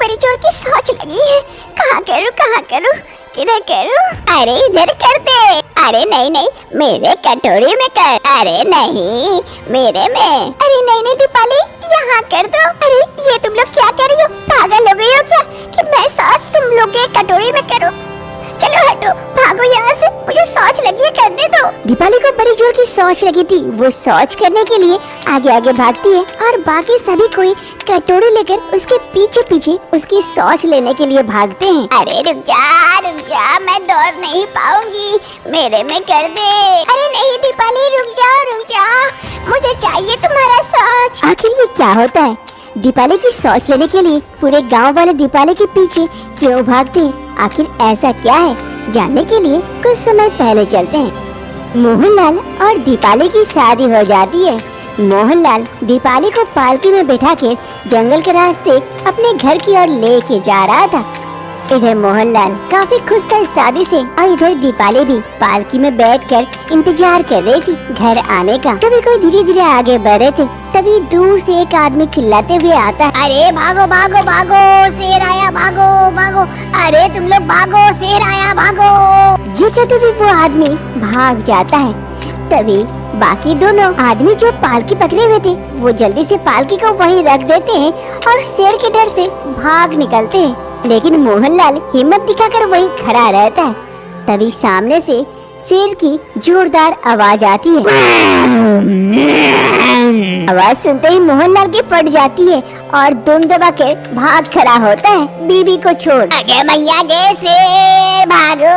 बड़ी जोर की सोच लगी है। कहाँ करूँ किधर करूँ? अरे इधर कर दे। अरे नहीं मेरे कटोरी में कर। अरे नहीं मेरे में। अरे नहीं दीपाली यहाँ कर दो। अरे ये तुम लोग क्या कर रही हो? पागल हो गई हो क्या कि मैं सॉस तुम लोग के कटोरी में करूँ? चलो हटो, भागो यहाँ से, मुझे शौच लगी है, करने दो। दीपाली को बड़ी जोर की शौच लगी थी। वो शौच करने के लिए आगे आगे भागती है और बाकी सभी कोई कटोरी लेकर उसके पीछे पीछे उसकी शौच लेने के लिए भागते हैं। अरे रुक जा, मैं दौड़ नहीं पाऊंगी, मेरे में कर दे। अरे नहीं दीपाली रुक जाओ, मुझे चाहिए तुम्हारा शौच। आखिर ये क्या होता है? दीपाली की शौच लेने के लिए पूरे गांव वाले दीपाली के पीछे क्यों भागते हैं? आखिर ऐसा क्या है? जानने के लिए कुछ समय पहले चलते हैं। मोहनलाल और दीपाली की शादी हो जाती है। मोहनलाल दीपाली को पालकी में बैठा के जंगल के रास्ते अपने घर की ओर लेके जा रहा था। इधर मोहनलाल काफी खुश था इस शादी से और इधर दीपाली भी पालकी में बैठकर इंतजार कर रही थी घर आने का। कभी कोई धीरे धीरे आगे बढ़ रहे थे, तभी दूर से एक आदमी चिल्लाते हुए आता है। अरे भागो भागो भागो, शेर आया, भागो। अरे तुम लोग भागो, शेर आया, भागो। ये कहते हुए वो आदमी भाग जाता है। तभी बाकी दोनों आदमी जो पालकी पकड़े हुए थे वो जल्दी से पालकी को वहीं रख देते हैं और शेर के डर से भाग निकलते हैं। लेकिन मोहनलाल हिम्मत दिखाकर वहीं खड़ा रहता है। तभी सामने से शेर की जोरदार आवाज आती है। आवाज सुनते ही मोहनलाल की फट जाती है और दुम दबा के भाग खड़ा होता है बीबी को छोड़। अगे मैया गे शेर भागो।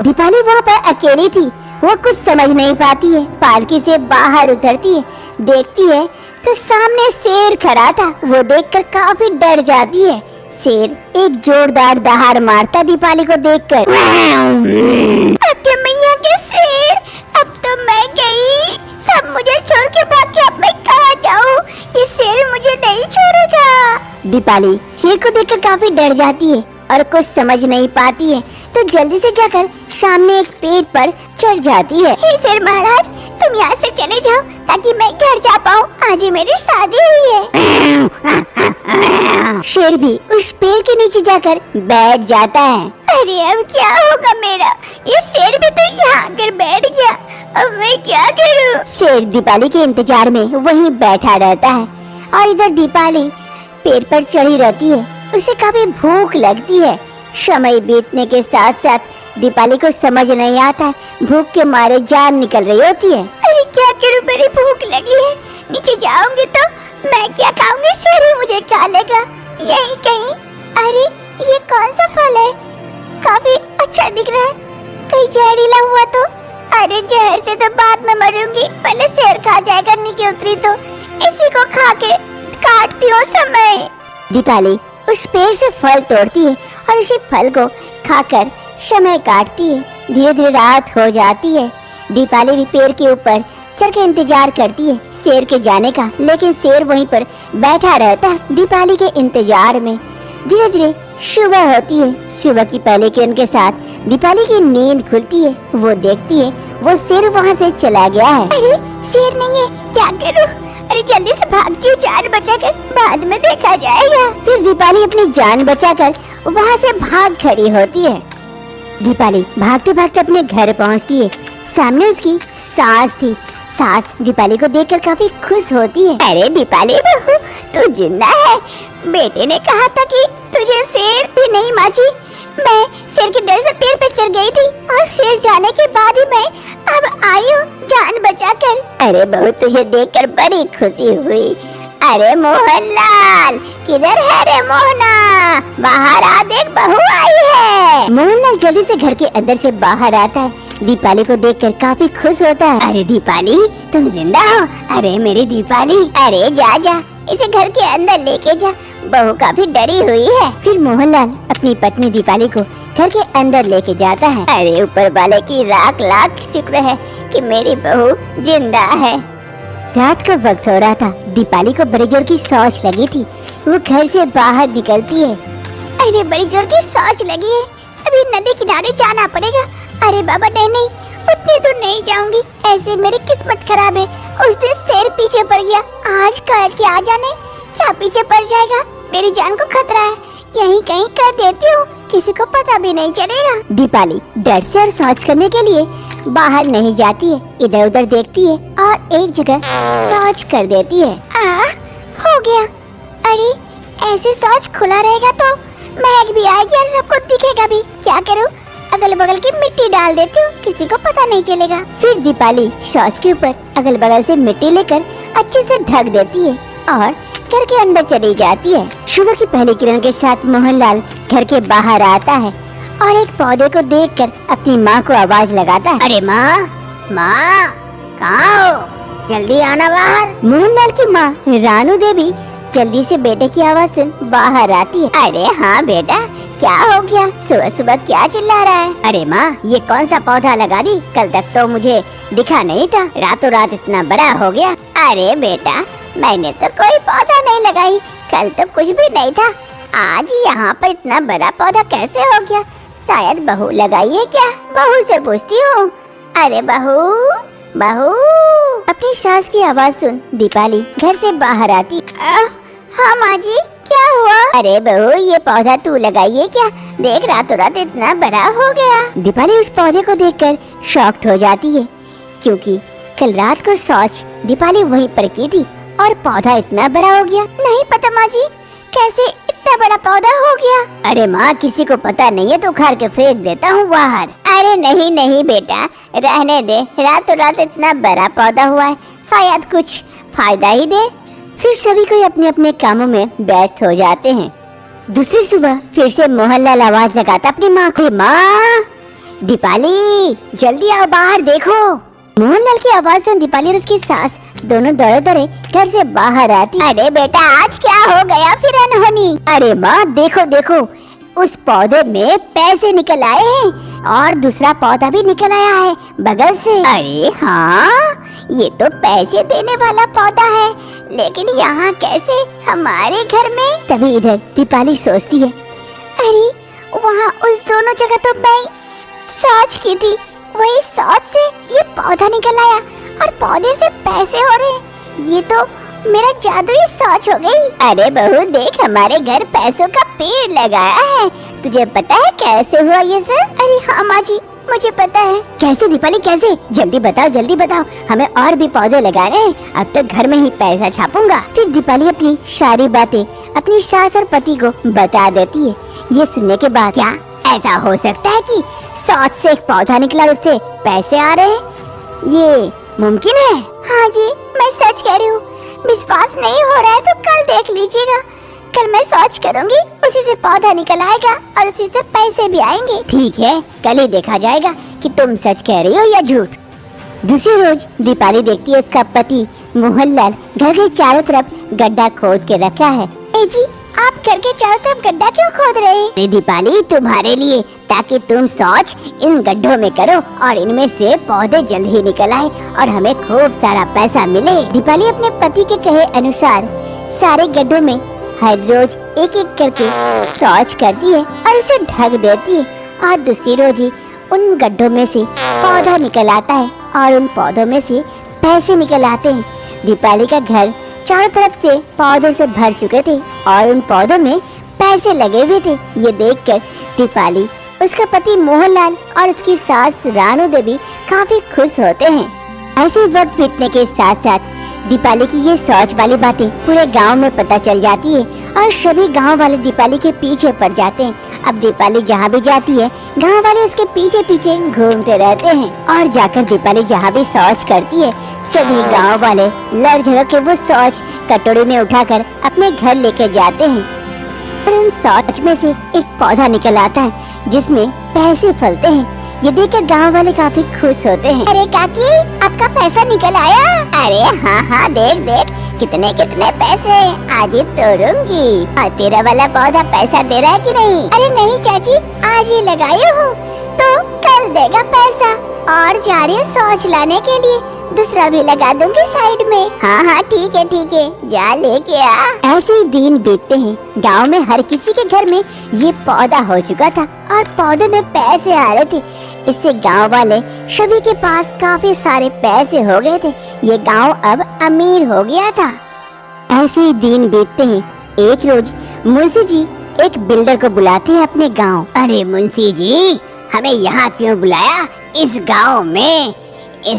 दीपाली वहाँ पर अकेली थी, वो कुछ समझ नहीं पाती है। पालकी से बाहर उतरती है, देखती है तो सामने शेर खड़ा था। वो देखकर काफी डर जाती है। शेर एक जोरदार दहाड़ मारता दीपाली को देखकर। अरे मैया के शेर, अब तो मैं गई, सब मुझे छोड़ के भाग के, अब मैं कहाँ जाऊँ? ये शेर मुझे नहीं छोड़ेगा। दीपाली शेर को देखकर काफी डर जाती है और कुछ समझ नहीं पाती है, तो जल्दी से जाकर सामने एक पेड़ पर चढ़ जाती है। हे शेर महाराज, तुम यहाँ से चले जाओ ताकि मैं घर जा पाऊँ, आज ही मेरी शादी हुई है। शेर भी उस पेड़ के नीचे जाकर बैठ जाता है। अरे अब क्या होगा मेरा? ये शेर भी तो यहाँ आकर बैठ गया, अब मैं क्या करूँ? शेर दीपाली के इंतजार में वहीं बैठा रहता है और इधर दीपाली पेड़ पर चढ़ी रहती है। उसे काफी भूख लगती है। समय बीतने के साथ साथ दीपाली को समझ नहीं आता, भूख के मारे जान निकल रही होती है। अरे क्या करूं, बड़ी भूख लगी है, नीचे जाऊंगी तो मैं क्या खाऊंगी? शेर ही मुझे खा लेगा यही कहीं। अरे ये कौन सा फल है? काफी अच्छा दिख रहा है, कहीं जहरीला हुआ तो? अरे जहर से तो बाद में मरूंगी, पहले शेर खा जाएगा, नीचे उतरी तो इसी को खा के काटती हूँ समय। दीपाली उस पेड़ से फल तोड़ती है और उसी फल को खाकर समय काटती है। धीरे धीरे रात हो जाती है। दीपाली भी पेड़ के ऊपर चढ़ के इंतजार करती है शेर के जाने का, लेकिन शेर वहीं पर बैठा रहता है दीपाली के इंतजार में। धीरे धीरे सुबह होती है। सुबह की पहले किरण के साथ दीपाली की नींद खुलती है। वो देखती है वो शेर वहाँ से चला गया है। अरे शेर नहीं है, क्या करूँ? अरे जल्दी से भागती हूँ जान बचाकर, बाद में देखा जाएगा। फिर दीपाली अपनी जान बचाकर वहाँ से भाग खड़ी होती है। दीपाली भागते भागते अपने घर पहुँचती है। सामने उसकी सास थी। सास दीपाली को देखकर काफी खुश होती है। अरे दीपाली बहू, तू जिंदा है। बेटे ने कहा था कि तुझे शेर भी नहीं माची। मैं शेर के डर से पेड़ पे चढ़ गई थी और शेर जाने के बाद ही मैं अब आई हूँ जान बचाकर। अरे बहू, तुझे देखकर बड़ी खुशी हुई। अरे मोहनलाल, किधर है रे मोहना? बाहर आ देख, बहू आई है। मोहनलाल जल्दी से घर के अंदर से बाहर आता है। दीपाली को देखकर काफी खुश होता है। अरे दीपाली, तुम जिंदा हो? अरे मेरी दीपाली, अरे जा इसे घर के अंदर लेके जा, बहू काफी डरी हुई है। फिर मोहनलाल अपनी पत्नी दीपाली को घर के अंदर लेके जाता है। अरे ऊपर वाले की लाख लाख शुक्र है कि मेरी बहू जिंदा है। रात का वक्त हो रहा था। दीपाली को बड़ी जोर की शौच लगी थी। वो घर से बाहर निकलती है। अरे बड़ी जोर की शौच लगी है, अभी नदी किनारे जाना पड़ेगा। अरे बाबा नहीं, उतनी दूर नहीं जाऊंगी, ऐसे मेरी किस्मत खराब है। उस दिन शेर पीछे पड़ गया, आज कल क्या जाने क्या पीछे पड़ जाएगा। मेरी जान को खतरा है, यहीं कहीं कर देती हूँ, किसी को पता भी नहीं चलेगा। दीपाली डर से और शौच करने के लिए बाहर नहीं जाती है, इधर उधर देखती है और एक जगह शौच कर देती है। हो गया। अरे ऐसे शौच खुला रहेगा तो महक भी आएगी और सबको दिखेगा भी। क्या करूँ, अगल बगल की मिट्टी डाल देती हूँ, किसी को पता नहीं चलेगा। फिर दीपाली शौच के ऊपर अगल बगल से मिट्टी लेकर अच्छे से ढक देती है और घर के अंदर चली जाती है। सुबह की पहली किरण के साथ मोहनलाल घर के बाहर आता है और एक पौधे को देखकर अपनी माँ को आवाज लगाता है। अरे माँ, माँ कहाँ हो, जल्दी आना बाहर। मोहनलाल की माँ रानू देवी जल्दी से बेटे की आवाज सुन बाहर आती है। अरे हाँ बेटा, क्या हो गया, सुबह सुबह क्या चिल्ला रहा है? अरे माँ, ये कौन सा पौधा लगा दी, कल तक तो मुझे दिखा नहीं था, रातों रात इतना बड़ा हो गया। अरे बेटा, मैंने तो कोई पौधा नहीं लगाई, कल तो कुछ भी नहीं था, आज यहाँ पर इतना बड़ा पौधा कैसे हो गया? शायद बहू लगाई है क्या? बहू से पूछती हूँ। अरे बहू, बहू। अपनी सास की आवाज सुन दीपाली घर से बाहर आती। हाँ माँ जी, क्या हुआ? अरे बहू, ये पौधा तू लगाई है क्या? देख, रातों रात इतना बड़ा हो गया। दीपाली उस पौधे को देखकर शॉक्ड हो जाती है, क्योंकि कल रात को शौच दीपाली वहीं पर की थी और पौधा इतना बड़ा हो गया। नहीं पता माँ जी, कैसे इतना बड़ा पौधा हो गया? अरे माँ, किसी को पता नहीं है तो उखाड़ के फेंक देता हूँ बाहर। अरे नहीं नहीं बेटा, रहने दे, रातों रात इतना बड़ा पौधा हुआ है, शायद कुछ फायदा ही दे। फिर सभी कोई अपने अपने कामों में व्यस्त हो जाते हैं। दूसरी सुबह फिर से मोहनलाल आवाज लगाता अपनी माँ को। माँ, दीपाली जल्दी आओ बाहर देखो। मोहनलाल की आवाज सुन दीपाली और उसकी सास दोनों दौड़े दौड़े घर से बाहर आती। अरे बेटा, आज क्या हो गया फिर अनहोनी? अरे माँ देखो देखो, उस पौधे में पैसे निकल आए हैं और दूसरा पौधा भी निकल आया है बगल से। अरे हाँ, ये तो पैसे देने वाला पौधा है, लेकिन यहाँ कैसे हमारे घर में? तभी इधर दीपाली सोचती है, अरे वहाँ उस दोनों जगह तो मैं शौच की थी, वही शौच से ये पौधा निकल आया और पौधे से पैसे हो रहे, ये तो मेरा जादुई शौच हो गई। अरे बहू देख, हमारे घर पैसों का पेड़ लगाया है, तुझे पता है कैसे हुआ ये सब? अरे हाँ माँ जी, मुझे पता है। कैसे दीपाली, कैसे? जल्दी बताओ जल्दी बताओ, हमें और भी पौधे लगाने हैं, अब तो घर में ही पैसा छापूंगा। फिर दीपाली अपनी सारी बातें अपनी सास और पति को बता देती है। ये सुनने के बाद, क्या ऐसा हो सकता है कि शौच से एक पौधा निकला और उससे पैसे आ रहे हैं? ये मुमकिन है? हाँ जी, मैं सच कह रही हूँ, विश्वास नहीं हो रहा है तो कल देख लीजिएगा, कल मैं शौच करूंगी, उसी से पौधा निकल आएगा और उसी से पैसे भी आएंगे। ठीक है, कल ही देखा जाएगा कि तुम सच कह रही हो या झूठ। दूसरी रोज दीपाली देखती है उसका पति मोहनलाल घर के चारों तरफ गड्ढा खोद के रखा है। ए जी, आप घर के चारों तरफ गड्ढा क्यों खोद रहे हैं? दीपाली, तुम्हारे लिए, ताकि तुम शौच इन गड्ढों में करो और इनमें से पौधे जल्द ही निकल आए और हमें खूब सारा पैसा मिले। दीपाली अपने पति के कहे अनुसार सारे गड्ढों में हर रोज एक एक करके शौच करती है और उसे ढक देती है और दूसरी रोज ही उन गड्ढों में से पौधा निकल आता है और उन पौधों में से पैसे निकल आते हैं। दीपाली का घर चारों तरफ से पौधों से भर चुके थे और उन पौधों में पैसे लगे हुए थे। ये देखकर दीपाली, उसका पति मोहनलाल और उसकी सास रानू देवी काफी खुश होते हैं। ऐसे वक्त बीतने के साथ साथ दीपाली की ये शौच वाली बातें पूरे गांव में पता चल जाती है और सभी गांव वाले दीपाली के पीछे पड़ जाते हैं। अब दीपाली जहाँ भी जाती है, गांव वाले उसके पीछे पीछे घूमते रहते हैं और जाकर दीपाली जहाँ भी शौच करती है, सभी गांव वाले लड़ झगड़ के वो शौच कटोरी में उठाकर अपने घर लेके जाते हैं और उन शौच में से एक पौधा निकल आता है जिसमें पैसे फलते हैं। ये देखकर गांव वाले काफी खुश होते हैं। अरे काकी, आपका पैसा निकल आया? अरे हाँ हाँ, देख देख कितने कितने पैसे, आज ही तोड़ूंगी। और तेरा वाला पौधा पैसा दे रहा है कि नहीं? अरे नहीं चाची, आज ही लगाई हूँ तो कल देगा पैसा, और जा रही हूँ शौच लाने के लिए, दूसरा भी लगा दूंगी साइड में। हाँ हाँ ठीक है, जा लेके आ। ऐसे ही दिन बीतते हैं। गांव में हर किसी के घर में ये पौधा हो चुका था और पौधे में पैसे आ रहे थे। इससे गांव वाले सभी के पास काफी सारे पैसे हो गए थे। ये गांव अब अमीर हो गया था। ऐसे ही दिन बीतते हैं। एक रोज मुंशी जी एक बिल्डर को बुलाते हैं अपने गांव। अरे मुंशी जी, हमें यहाँ क्यों बुलाया? इस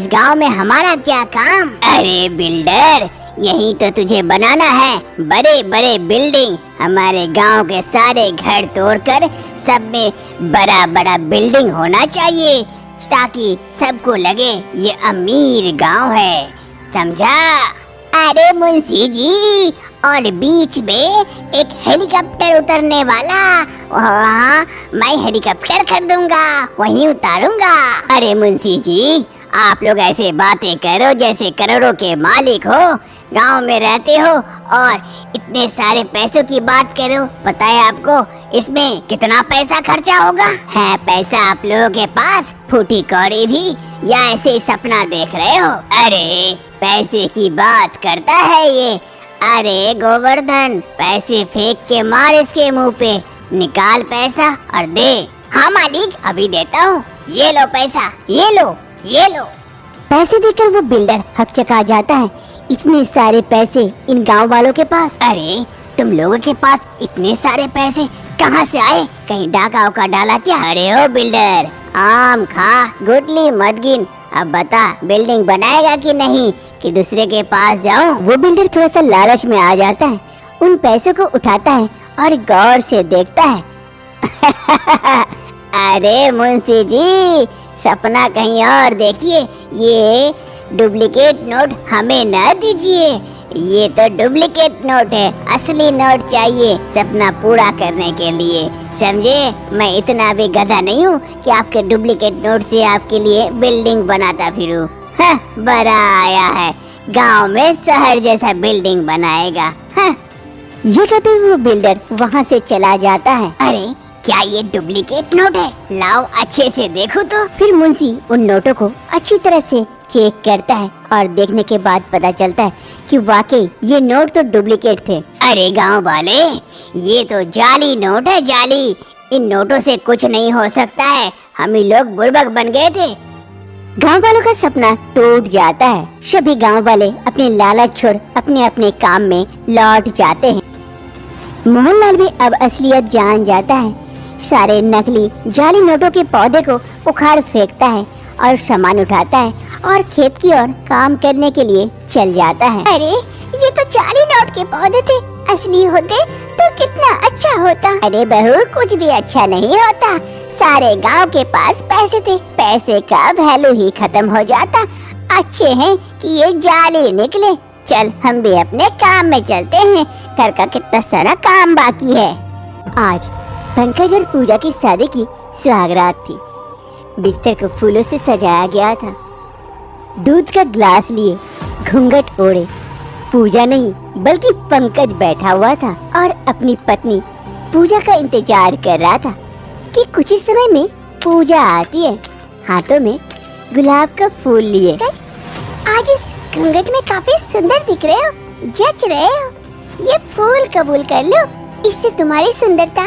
गांव में हमारा क्या काम? अरे बिल्डर, यही तो तुझे बनाना है बड़े बड़े बिल्डिंग। हमारे गांव के सारे घर तोड़कर सब में बड़ा बड़ा बिल्डिंग होना चाहिए, ताकि सबको लगे ये अमीर गांव है, समझा? अरे मुंशी जी, और बीच में एक हेलीकॉप्टर उतरने वाला, वहाँ मैं हेलीकॉप्टर खरीदूंगा, वहीं उतारूंगा। अरे मुंशी जी, आप लोग ऐसे बातें करो जैसे करोड़ों के मालिक हो, गांव में रहते हो और इतने सारे पैसों की बात करो। पता है आपको इसमें कितना पैसा खर्चा होगा? है पैसा आप लोगों के पास फूटी कौड़ी भी, या ऐसे ही सपना देख रहे हो? अरे पैसे की बात करता है ये। अरे गोवर्धन, पैसे फेंक के मार इसके मुंह पे, निकाल पैसा और दे। हाँ मालिक, अभी देता हूँ, ये लो पैसा, ये लो ये लो। पैसे देकर वो बिल्डर हकचका जाता है। इतने सारे पैसे इन गांव वालों के पास। अरे तुम लोगों के पास इतने सारे पैसे कहाँ से आए? कहीं डाका का डाला क्या? अरे ओ बिल्डर, आम खा, गुटली मत गिन। अब बता, बिल्डिंग बनाएगा कि नहीं, कि दूसरे के पास जाऊं? वो बिल्डर थोड़ा सा लालच में आ जाता है, उन पैसों को उठाता है और गौर से देखता है। अरे मुंशी जी, सपना कहीं और देखिए, ये डुप्लीकेट नोट हमें न दीजिए। ये तो डुप्लीकेट नोट है, असली नोट चाहिए सपना पूरा करने के लिए, समझे? मैं इतना भी गधा नहीं हूँ कि आपके डुप्लीकेट नोट से आपके लिए बिल्डिंग बनाता फिरूं। हाँ, बड़ा आया है, गांव में शहर जैसा बिल्डिंग बनाएगा। हाँ। ये कहते हुए वो बिल्डर वहाँ से चला जाता है। अरे क्या ये डुप्लीकेट नोट है? लाओ अच्छे से देखो तो। फिर मुंशी उन नोटों को अच्छी तरह से चेक करता है और देखने के बाद पता चलता है कि वाकई ये नोट तो डुप्लीकेट थे। अरे गांव वाले, ये तो जाली नोट है, जाली। इन नोटों से कुछ नहीं हो सकता है, हम ही लोग बुड़बक बन गए थे। गांव वालों का सपना टूट जाता है। सभी गांव वाले अपने लालच छोड़ अपने अपने काम में लौट जाते हैं। मोहनलाल भी अब असलियत जान जाता है। सारे नकली जाली नोटों के पौधे को उखाड़ फेंकता है और सामान उठाता है और खेत की ओर काम करने के लिए चल जाता है। अरे ये तो जाली नोट के पौधे थे, असली होते तो कितना अच्छा होता। अरे बहू, कुछ भी अच्छा नहीं होता। सारे गांव के पास पैसे थे, पैसे का वैल्यू ही खत्म हो जाता। अच्छे हैं कि ये जाली निकले। चल हम भी अपने काम में चलते हैं, घर का कितना सारा काम बाकी है। आज पंकज और पूजा की शादी की सुहागरात थी। बिस्तर को फूलों से सजाया गया था। दूध का ग्लास लिए घूंघट ओढ़े पूजा नहीं बल्कि पंकज बैठा हुआ था और अपनी पत्नी पूजा का इंतजार कर रहा था कि कुछ ही समय में पूजा आती है, हाथों में गुलाब का फूल लिए। आज इस घूंघट में काफी सुंदर दिख रहे हो, जच रहे हो। ये फूल कबूल कर लो, इससे तुम्हारी सुंदरता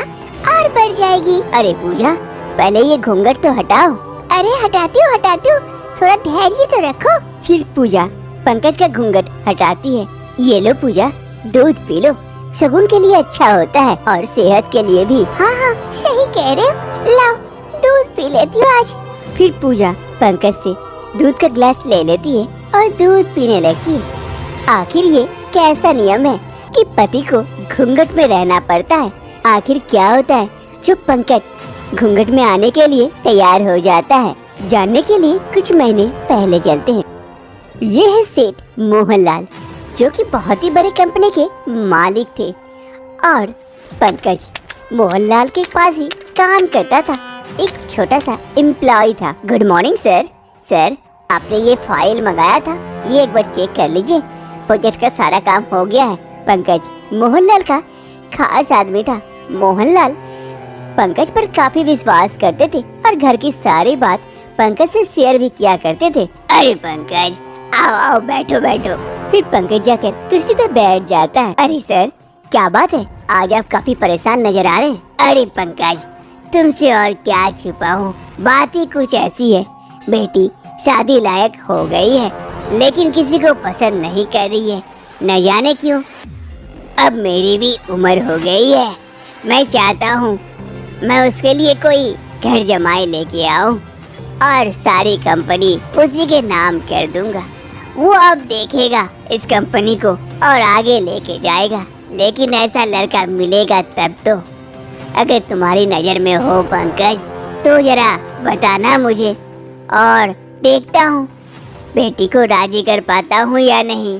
और बढ़ जाएगी। अरे पूजा, पहले ये घूंघट तो हटाओ। अरे हटाती हूँ, थोड़ा धैर्य तो रखो। फिर पूजा पंकज का घूंघट हटाती है। ये लो पूजा, दूध पी लो, शगुन के लिए अच्छा होता है और सेहत के लिए भी। हाँ हाँ, सही कह रहे हो, लाओ दूध पी लेती हूँ आज। फिर पूजा पंकज से दूध का गिलास ले लेती है और दूध पीने लगती है। आखिर ये कैसा नियम है कि पति को घूंघट में रहना पड़ता है? आखिर क्या होता है जो पंकज घूंघट में आने के लिए तैयार हो जाता है? जानने के लिए कुछ महीने पहले चलते हैं। ये है सेठ मोहनलाल, जो कि बहुत ही बड़े कंपनी के मालिक थे और पंकज मोहनलाल के पास ही काम करता था, एक छोटा सा एम्प्लॉय था। Good morning sir. सर, आपने ये फाइल मंगाया था, ये एक बार चेक कर लीजिए, प्रोजेक्ट का सारा काम हो गया है। पंकज मोहनलाल का खास आदमी था। मोहनलाल पंकज पर काफी विश्वास करते थे और घर की सारी बात पंकज से शेयर भी किया करते थे। अरे पंकज, आओ आओ, बैठो बैठो। फिर पंकज जाकर कुर्सी पे बैठ जाता है। अरे सर, क्या बात है, आज आप काफी परेशान नजर आ रहे हैं। अरे पंकज, तुमसे और क्या छुपाऊं, बात ही कुछ ऐसी है। बेटी शादी लायक हो गई है, लेकिन किसी को पसंद नहीं कर रही है, न जाने क्यों। अब मेरी भी उम्र हो गई है, मैं चाहता हूँ मैं उसके लिए कोई घर जमाई लेके आऊँ और सारी कंपनी उसी के नाम कर दूंगा। वो अब देखेगा इस कंपनी को और आगे लेके जाएगा। लेकिन ऐसा लड़का मिलेगा तब तो। अगर तुम्हारी नजर में हो पंकज तो जरा बताना मुझे, और देखता हूँ बेटी को राजी कर पाता हूँ या नहीं।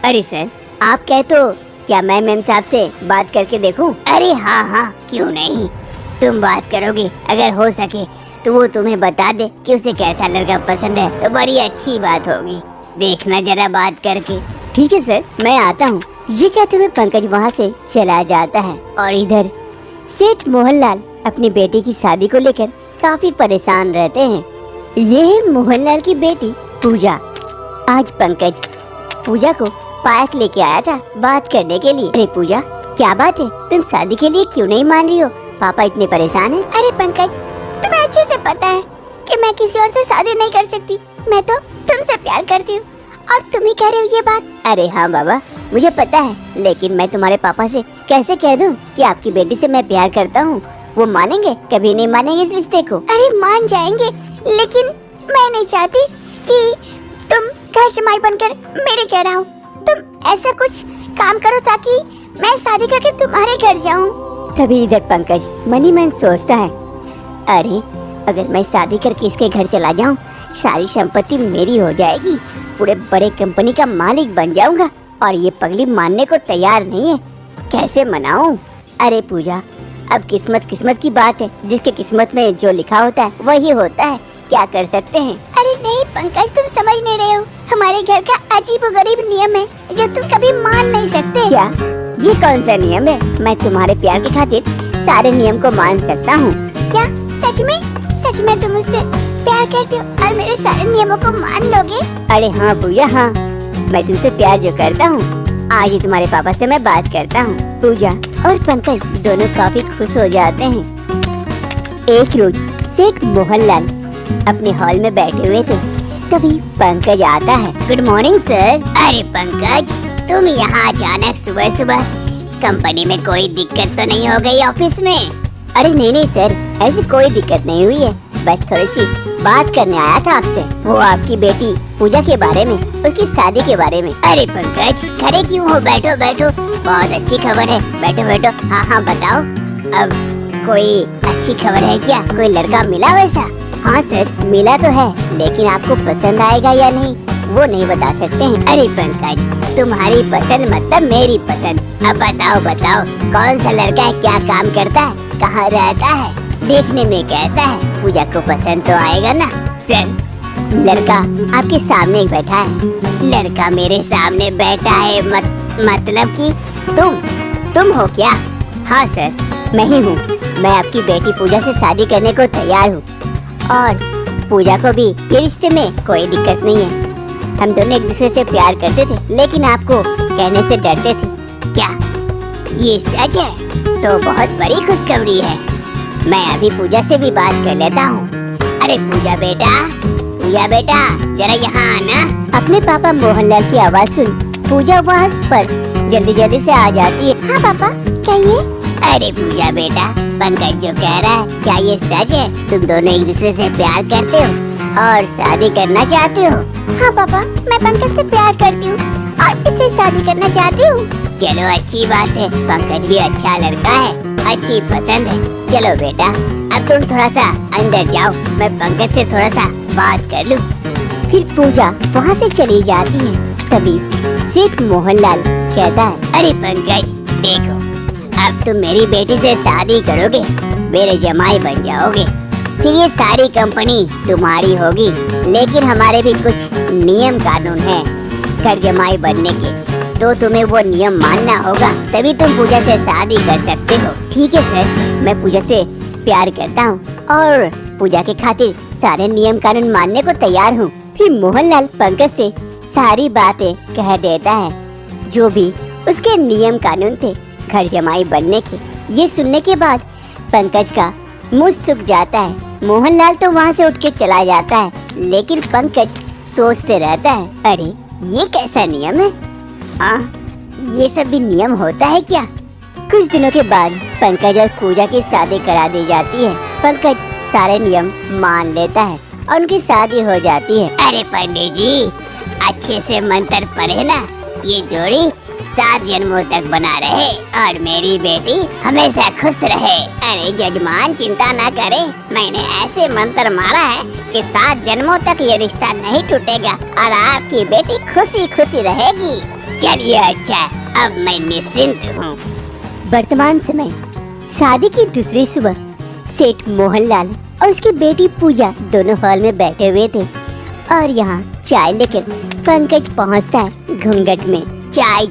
अरे सर, आप कहे तो क्या मैं मैम साहब से बात करके देखूं? अरे हाँ हाँ, क्यों नहीं, तुम बात करोगे, अगर हो सके तो वो तुम्हें बता दे कि उसे कैसा लड़का पसंद है तो बड़ी अच्छी बात होगी। देखना जरा बात करके। ठीक है सर, मैं आता हूँ। ये कहते हुए पंकज वहाँ से चला जाता है और इधर सेठ मोहनलाल अपनी बेटी की शादी को लेकर काफी परेशान रहते हैं। ये है मोहनलाल की बेटी पूजा। आज पंकज पूजा को पार्क लेके आया था बात करने के लिए। अरे पूजा, क्या बात है, तुम शादी के लिए क्यों नहीं मान रही हो? पापा इतने परेशान हैं। अरे पंकज, तुम्हें अच्छे से पता है कि मैं किसी और से शादी नहीं कर सकती। मैं तो तुमसे प्यार करती हूँ और तुम ही कह रहे हो ये बात। अरे हाँ बाबा, मुझे पता है, लेकिन मैं तुम्हारे पापा से कैसे कह दूँ कि आपकी बेटी से मैं प्यार करता हूँ? वो मानेंगे? कभी नहीं मानेंगे इस रिश्ते को। अरे मान जाएंगे, लेकिन मैं नहीं चाहती कि तुम घर जमाई बनकर मेरे घर आओ। तुम ऐसा कुछ काम करो ताकि मैं शादी करके तुम्हारे घर जाऊं। तभी इधर पंकज मनी मन सोचता है, अरे अगर मैं शादी करके इसके घर चला जाऊं, सारी संपत्ति मेरी हो जाएगी, पूरे बड़े कंपनी का मालिक बन जाऊंगा। और ये पगली मानने को तैयार नहीं है, कैसे मनाऊं? अरे पूजा, अब किस्मत की बात है, जिसके किस्मत में जो लिखा होता है वही होता है, क्या कर सकते हैं। अरे नहीं पंकज, तुम समझ नहीं रहे हो, हमारे घर का अजीबोगरीब नियम है जो तुम कभी मान नहीं सकते। क्या? ये कौन सा नियम है? मैं तुम्हारे प्यार की खातिर सारे नियम को मान सकता हूँ। क्या सच में तुम मुझसे प्यार करते हो और मेरे सारे नियमों को मान लोगे? अरे हाँ पूजा, हाँ, मैं तुमसे प्यार जो करता हूँ, आज ही तुम्हारे पापा से मैं बात करता हूँ। पूजा और पंकज दोनों काफी खुश हो जाते हैं। एक रोज सेठ मोहनलाल अपने हॉल में बैठे हुए थे, तभी पंकज आता है। Good morning sir. अरे पंकज, तुम यहाँ अचानक सुबह सुबह, कंपनी में कोई दिक्कत तो नहीं हो गई ऑफिस में? अरे नहीं सर, ऐसी कोई दिक्कत नहीं हुई है, बस थोड़ी सी बात करने आया था आपसे, वो आपकी बेटी पूजा के बारे में, उसकी शादी के बारे में। अरे पंकज, खड़े क्यों हो? बैठो बैठो, बहुत अच्छी खबर है, बैठो बैठो। हाँ बताओ, अब कोई अच्छी खबर है क्या? कोई लड़का मिला वैसा? हाँ सर, मिला तो है, लेकिन आपको पसंद आएगा या नहीं वो नहीं बता सकते हैं। अरे पंकज, तुम्हारी पसंद मतलब मेरी पसंद। अब बताओ कौन सा लड़का है, क्या काम करता है, कहाँ रहता है, देखने में कैसा है? पूजा को पसंद तो आएगा ना? सर, लड़का आपके सामने ही बैठा है। लड़का मेरे सामने बैठा है मतलब कि तुम हो क्या? हाँ सर, मैं ही हूँ। मैं आपकी बेटी पूजा से शादी करने को तैयार हूँ और पूजा को भी ये रिश्ते में कोई दिक्कत नहीं है। हम दोनों एक दूसरे से प्यार करते थे, लेकिन आपको कहने से डरते थे। क्या ये सच है? तो बहुत बड़ी खुशखबरी है। मैं अभी पूजा से भी बात कर लेता हूँ। अरे पूजा बेटा जरा यहाँ आना। अपने पापा मोहनलाल की आवाज सुन पूजा वहाँ पर जल्दी से आ जाती है। हाँ पापा, कहिए। अरे पूजा बेटा, पंकज जो कह रहा है क्या ये सच है? तुम दोनों एक दूसरे से प्यार करते हो और शादी करना चाहते हो? हाँ पापा, मैं पंकज से प्यार करती हूँ और इससे शादी करना चाहती हूँ। चलो अच्छी बात है, पंकज भी अच्छा लड़का है, अच्छी पसंद है। चलो बेटा, अब तुम थोड़ा सा अंदर जाओ, मैं पंकज से थोड़ा सा बात कर लूँ। फिर पूजा वहाँ से चली जाती है। तभी सेठ मोहनलाल कहता है, अरे पंकज देखो, अब तुम मेरी बेटी से शादी करोगे, मेरे जमाई बन जाओगे, फिर ये सारी कंपनी तुम्हारी होगी। लेकिन हमारे भी कुछ नियम कानून है घर जमाई बनने के, तो तुम्हें वो नियम मानना होगा, तभी तुम पूजा से शादी कर सकते हो। ठीक है सर, मैं पूजा से प्यार करता हूँ और पूजा के खातिर सारे नियम कानून मानने को तैयार हूँ। फिर मोहनलाल पंकज से सारी बातें कह देता है, जो भी उसके नियम कानून थे घर जमाई बनने के। ये सुनने के बाद पंकज का मुंह सूख जाता है। मोहनलाल तो वहाँ से उठ के चला जाता है, लेकिन पंकज सोचते रहता है, अरे ये कैसा नियम है? ये सब भी नियम होता है क्या? कुछ दिनों के बाद पंकज और पूजा की शादी करा दी जाती है। पंकज सारे नियम मान लेता है और उनकी शादी हो जाती है। अरे पंडित जी, अच्छे से मंत्र पढ़े ना, ये जोड़ी 7 जन्मों तक बना रहे और मेरी बेटी हमेशा खुश रहे। अरे जजमान चिंता ना करे, मैंने ऐसे मंत्र मारा है कि 7 जन्मों तक ये रिश्ता नहीं टूटेगा और आपकी बेटी खुशी खुशी रहेगी। चलिए अच्छा, अब मैं निश्चिंत हूँ। वर्तमान समय शादी की दूसरी सुबह सेठ मोहनलाल और उसकी बेटी पूजा दोनों हॉल में बैठे हुए थे और यहाँ चाय लेकर पंकज पहुँचता है घूंघट में। चाय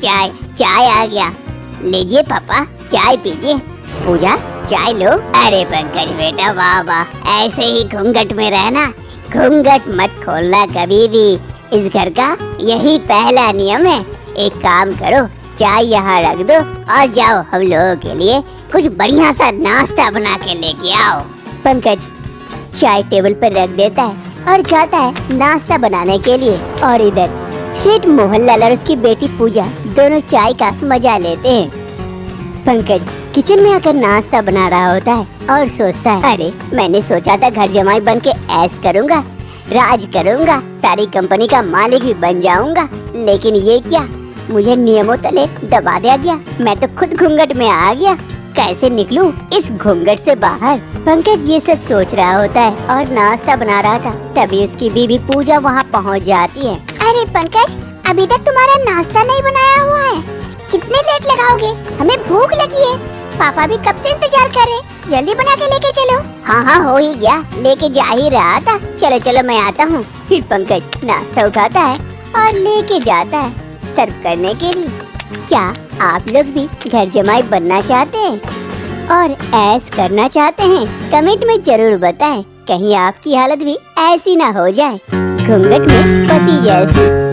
आ गया, लीजिए पापा चाय पीजिए। पूजा चाय लो। अरे पंकज बेटा, वाह वाह, ऐसे ही घूंघट में रहना, घूंघट मत खोलना कभी भी, इस घर का यही पहला नियम है। एक काम करो, चाय यहाँ रख दो और जाओ हम लोगों के लिए कुछ बढ़िया सा नाश्ता बना के लेके आओ। पंकज चाय टेबल पर रख देता है और जाता है नाश्ता बनाने के लिए। और इधर सेठ मोहनलाल और उसकी बेटी पूजा दोनों चाय का मजा लेते हैं। पंकज किचन में आकर नाश्ता बना रहा होता है और सोचता है, अरे मैंने सोचा था घर जमाई बन के ऐश करूँगा, राज करूँगा, सारी कंपनी का मालिक भी बन जाऊँगा, लेकिन ये क्या, मुझे नियमों तले दबा दिया गया। मैं तो खुद घूंघट में आ गया, कैसे निकलूं इस घूंघट से बाहर। पंकज ये सब सोच रहा होता है और नाश्ता बना रहा था, तभी उसकी बीवी पूजा वहाँ पहुँच जाती है। अरे पंकज, अभी तक तुम्हारा नाश्ता नहीं बनाया हुआ है, कितने लेट लगाओगे? हमें भूख लगी है, पापा भी कब से इंतजार कर रहे, जल्दी बना के लेके चलो। हाँ हो ही गया, लेके जा ही रहा था, चलो चलो मैं आता हूँ। फिर पंकज नाश्ता उठाता है और लेके जाता है सर्व करने के लिए। क्या आप लोग भी घर जमाई बनना चाहते हैं और ऐश करना चाहते हैं? कमेंट में जरूर बताएं, कहीं आपकी हालत भी ऐसी ना हो जाए, घूंघट में फंसी जैसी।